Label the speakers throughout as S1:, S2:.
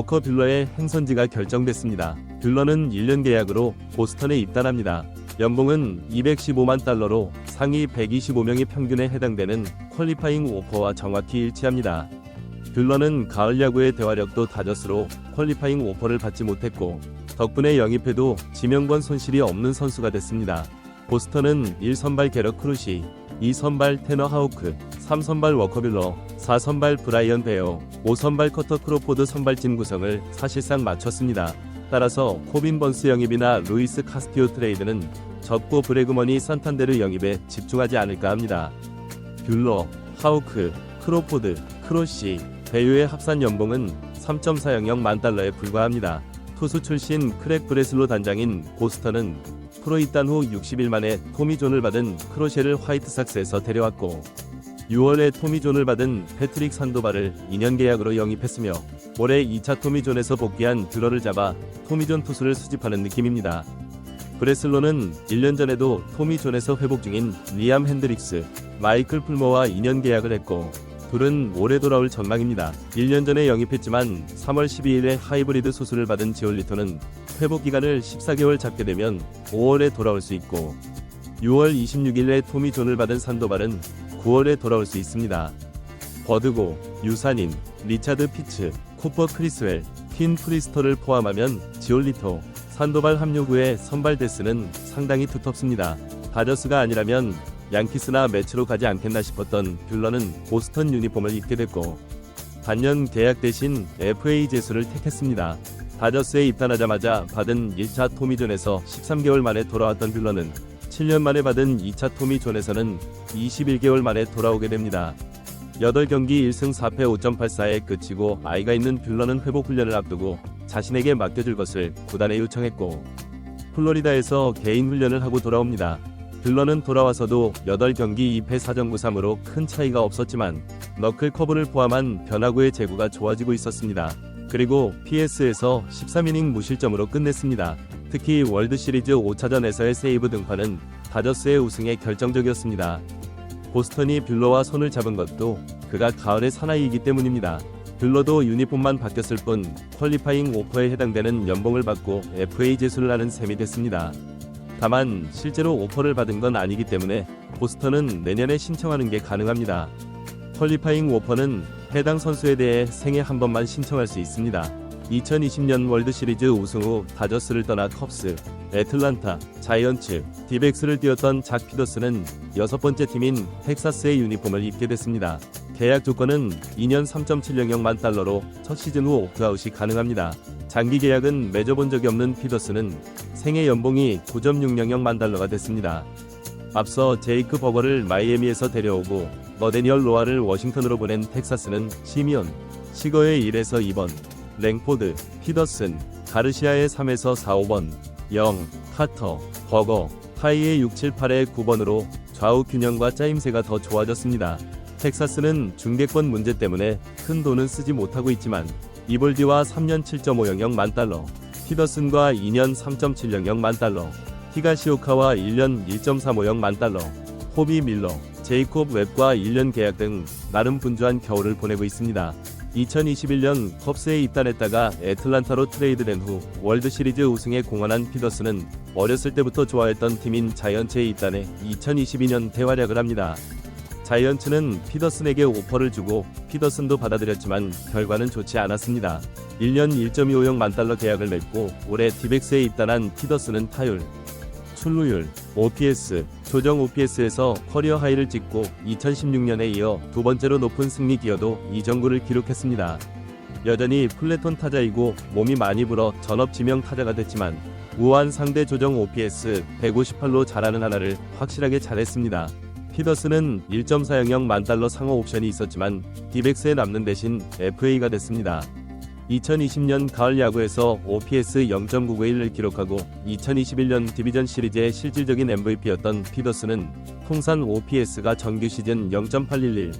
S1: 워커 뷰러의 행선지가 결정됐습니다. 뷰러는 1년 계약으로 보스턴에 입단합니다. 연봉은 $215만, 상위 125명이 평균에 해당되는 퀄리파잉 오퍼와 정확히 일치합니다. 뷰러는 가을 야구의 대화력도 다저스로 퀄리파잉 오퍼를 받지 못했고 덕분에 영입해도 지명권 손실이 없는 선수가 됐습니다. 보스턴은 1선발 게럿 크루시, 2선발 테너 하우크, 3선발 워커 뷰러, 4선발 브라이언 베어, 5선발 커터 크로포드 선발진 구성을 사실상 맞췄습니다. 따라서 코빈 번스 영입이나 루이스 카스티오 트레이드는 접고 브래그머니 산탄데르 영입에 집중하지 않을까 합니다. 뷰러, 하우크, 크로포드, 크로시, 베유의 합산 연봉은 $3.400만 불과합니다. 투수 출신 크랙 브레슬로 단장인 보스턴은 프로 입단 후 60일 만에 토미 존을 받은 크로셰를 화이트삭스에서 데려왔고 6월에 토미 존을 받은 패트릭 산도발을 2년 계약으로 영입했으며 올해 2차 토미 존에서 복귀한 뷰러를 잡아 토미 존 투수를 수집하는 느낌입니다. 브레슬로는 1년 전에도 토미 존에서 회복 중인 리암 핸드릭스, 마이클 풀머와 2년 계약을 했고 둘은 올해 돌아올 전망입니다. 1년 전에 영입했지만 3월 12일에 하이브리드 수술을 받은 지올리토는 회복 기간을 14개월 잡게 되면 5월에 돌아올 수 있고 6월 26일에 토미 존을 받은 산도발은 9월에 돌아올 수 있습니다. 버드고, 유산인, 리차드 피츠, 쿠퍼 크리스웰, 킨 프리스터를 포함하면 지올리토, 산도발 합류 후의 선발 데스는 상당히 두텁습니다. 다저스가 아니라면 양키스나 매치로 가지 않겠나 싶었던 뷰러는 보스턴 유니폼을 입게 됐고 단년 계약 대신 FA 제수를 택했습니다. 다저스에 입단하자마자 받은 1차 토미존에서 13개월 만에 돌아왔던 뷰러는 7년 만에 받은 2차 토미존에서는 21개월 만에 돌아오게 됩니다. 8경기 1승 4패 5.84에 그치고 아이가 있는 뷰러는 회복 훈련을 앞두고 자신에게 맡겨줄 것을 구단에 요청했고 플로리다에서 개인 훈련을 하고 돌아옵니다. 뷰러는 돌아와서도 8경기 2패 4.93으로 큰 차이가 없었지만 너클 커브를 포함한 변화구의 제구가 좋아지고 있었습니다. 그리고 PS에서 13이닝 무실점으로 끝냈습니다. 특히 월드시리즈 5차전에서의 세이브 등판은 다저스의 우승에 결정적이었습니다. 보스턴이 뷰러와 손을 잡은 것도 그가 가을의 사나이이기 때문입니다. 뷰러도 유니폼만 바뀌었을 뿐 퀄리파잉 오퍼에 해당되는 연봉을 받고 FA 제수를 하는 셈이 됐습니다. 다만 실제로 오퍼를 받은 건 아니기 때문에 보스턴은 내년에 신청하는 게 가능합니다. 퀄리파잉 오퍼는 해당 선수에 대해 생애 한 번만 신청할 수 있습니다. 2020년 월드시리즈 우승 후 다저스를 떠나 컵스, 애틀란타, 자이언츠, 디백스를 뛰었던 작 피더스는 6번째 팀인 텍사스의 유니폼을 입게 됐습니다. 계약 조건은 2년 $3.700만 첫 시즌 후 옵트아웃이 가능합니다. 장기 계약은 맺어본 적이 없는 피더스는 생애 연봉이 $9.600만 됐습니다. 앞서 제이크 버거를 마이애미에서 데려오고 너데니얼 로아를 워싱턴으로 보낸 텍사스는 시미온, 시거의 1에서 2번, 랭포드, 피더슨, 가르시아의 3에서 4, 5번, 영, 카터, 버거, 하이의 6, 7, 8의 9번으로 좌우 균형과 짜임새가 더 좋아졌습니다. 텍사스는 중계권 문제 때문에 큰 돈은 쓰지 못하고 있지만 이볼디와 3년 $7.500만, 피더슨과 2년 $3.700만, 히가시오카와 1년 $1.350만, 호비 밀러, 제이콥 웹과 1년 계약 등 나름 분주한 겨울을 보내고 있습니다. 2021년 컵스에 입단했다가 애틀란타로 트레이드된 후 월드시리즈 우승에 공헌한 피더스는 어렸을 때부터 좋아했던 팀인 자이언츠에 입단해 2022년 대활약을 합니다. 자이언츠는 피더슨에게 오퍼를 주고 피더슨도 받아들였지만 결과는 좋지 않았습니다. 1년 $1.250만 계약을 맺고 올해 디백스에 입단한 피더슨은 타율, 출루율, OPS, 조정 OPS에서 커리어 하이를 찍고 2016년에 이어 두 번째로 높은 승리 기여도 이정구를 기록했습니다. 여전히 플래톤 타자이고 몸이 많이 불어 전업 지명 타자가 됐지만 우한 상대 조정 OPS 158로 잘하는 하나를 확실하게 잘했습니다. 피더슨은 $1.400만 상호 옵션이 있었지만 디백스에 남는 대신 FA가 됐습니다. 2020년 가을 야구에서 OPS 0.991을 기록하고 2021년 디비전 시리즈의 실질적인 MVP였던 피더스는 통산 OPS가 정규 시즌 0.811,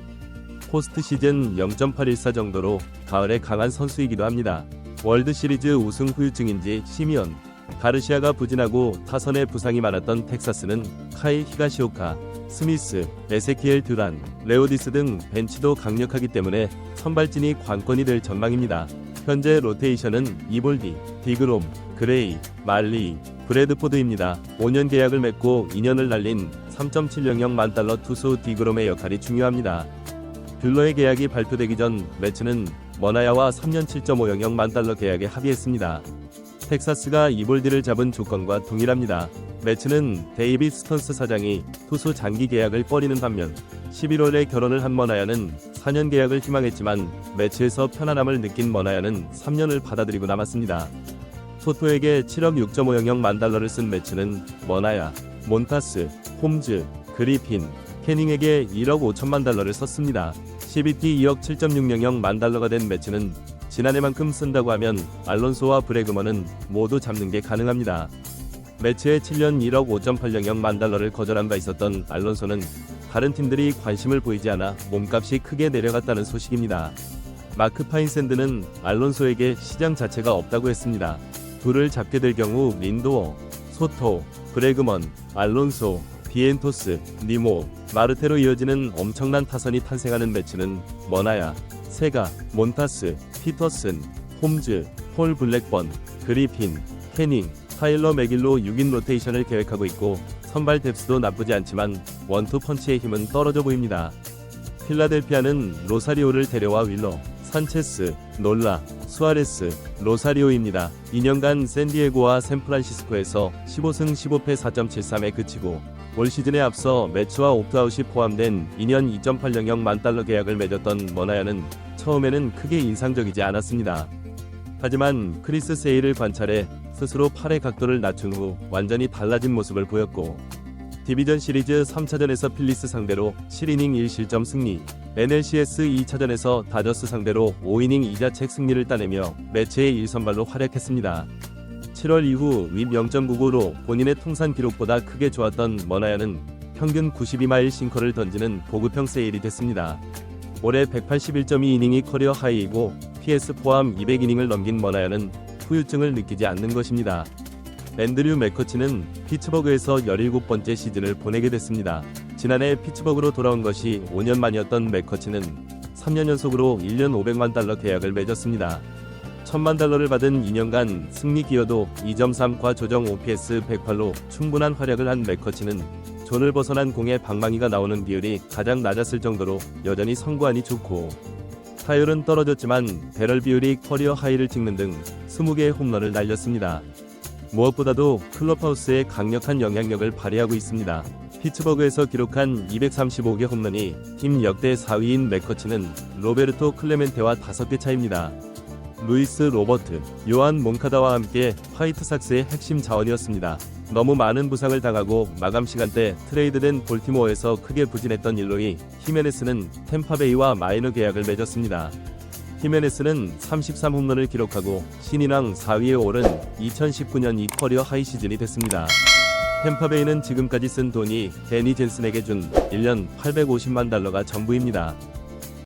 S1: 포스트 시즌 0.814 정도로 가을에 강한 선수이기도 합니다. 월드 시리즈 우승 후유증인지 시미온, 가르시아가 부진하고 타선에 부상이 많았던 텍사스는 카이 히가시오카, 스미스, 에세키엘 드란, 레오디스 등 벤치도 강력하기 때문에 선발진이 관건이 될 전망입니다. 현재 로테이션은 이볼디, 디그롬, 그레이, 말리, 브래드포드입니다. 5년 계약을 맺고 2년을 날린 3.700만 달러 투수 디그롬의 역할이 중요합니다. 뷰러의 계약이 발표되기 전 매츠는 머나야와 3년 7.500만 달러 계약에 합의했습니다. 텍사스가 이볼디를 잡은 조건과 동일합니다. 매츠는 데이빗 스턴스 사장이 투수 장기 계약을 꺼리는 반면 11월에 결혼을 한 머나야는 4년 계약을 희망했지만 매츠에서 편안함을 느낀 머나야는 3년을 받아들이고 남았습니다. 소토에게 7억 6.500만 달러를 쓴 매츠는 머나야, 몬타스, 홈즈, 그리핀, 캐닝에게 1억 5천만 달러를 썼습니다. CBT 2억 7.600만 달러가 된 매츠는 지난해만큼 쓴다고 하면 알론소와 브래그먼은 모두 잡는 게 가능합니다. 매츠의 7년 1억 5.800만 달러를 거절한 바 있었던 알론소는 다른 팀들이 관심을 보이지 않아 몸값이 크게 내려갔다는 소식입니다. 마크 파인샌드는 알론소에게 시장 자체가 없다고 했습니다. 둘을 잡게 될 경우 린도어, 소토, 브래그먼, 알론소, 비엔토스, 니모, 마르테로 이어지는 엄청난 타선이 탄생하는 매치는 머나야, 세가, 몬타스, 피터슨, 홈즈, 폴 블랙번, 그리핀, 캐닝, 타일러 맥일로 6인 로테이션을 계획하고 있고 선발 뎁스도 나쁘지 않지만 원투 펀치의 힘은 떨어져 보입니다. 필라델피아는 로사리오를 데려와 윌러, 산체스, 놀라, 수아레스, 로사리오입니다. 2년간 샌디에고와 샌프란시스코에서 15승 15패 4.73에 그치고 올 시즌에 앞서 매치와 옵트아웃이 포함된 2년 2.800만 달러 계약을 맺었던 머나야는 처음에는 크게 인상적이지 않았습니다. 하지만 크리스 세일을 관찰해 스스로 팔의 각도를 낮춘 후 완전히 달라진 모습을 보였고 디비전 시리즈 3차전에서 필리스 상대로 7이닝 1실점 승리, NLCS 2차전에서 다저스 상대로 5이닝 2자책 승리를 따내며 매치의 1선발로 활약했습니다. 7월 이후 윗 0.99로 본인의 통산 기록보다 크게 좋았던 머나야는 평균 92마일 싱커를 던지는 보급형 세일이 됐습니다. 올해 181.2이닝이 커리어 하이이고 PS 포함 200이닝을 넘긴 머나야는 후유증을 느끼지 않는 것입니다. 앤드류 맥커치는 피츠버그에서 17번째 시즌을 보내게 됐습니다. 지난해 피츠버그로 돌아온 것이 5년 만이었던 맥커치는 3년 연속으로 1년 500만 달러 계약을 맺었습니다. 1000만 달러를 받은 2년간 승리 기여도 2.3과 조정 OPS 108로 충분한 활약을 한 맥커치는 존을 벗어난 공에 방망이가 나오는 비율이 가장 낮았을 정도로 여전히 성구안이 좋고 타율은 떨어졌지만 배럴 비율이 커리어 하이를 찍는 등 20개의 홈런을 날렸습니다. 무엇보다도 클럽하우스에 강력한 영향력을 발휘하고 있습니다. 피츠버그에서 기록한 235개 홈런이 팀 역대 4위인 맥커치는 로베르토 클레멘테와 5개 차입니다. 루이스 로버트, 요한 몬카다와 함께 화이트삭스의 핵심 자원이었습니다. 너무 많은 부상을 당하고 마감 시간대 트레이드된 볼티모어에서 크게 부진했던 일로이 히메네스는 템파베이와 마이너 계약을 맺었습니다. 히메네스는 33홈런을 기록하고 신인왕 4위에 오른 2019년 이 커리어 하이 시즌이 됐습니다. 템파베이는 지금까지 쓴 돈이 데니 젠슨에게 준 1년 850만 달러가 전부입니다.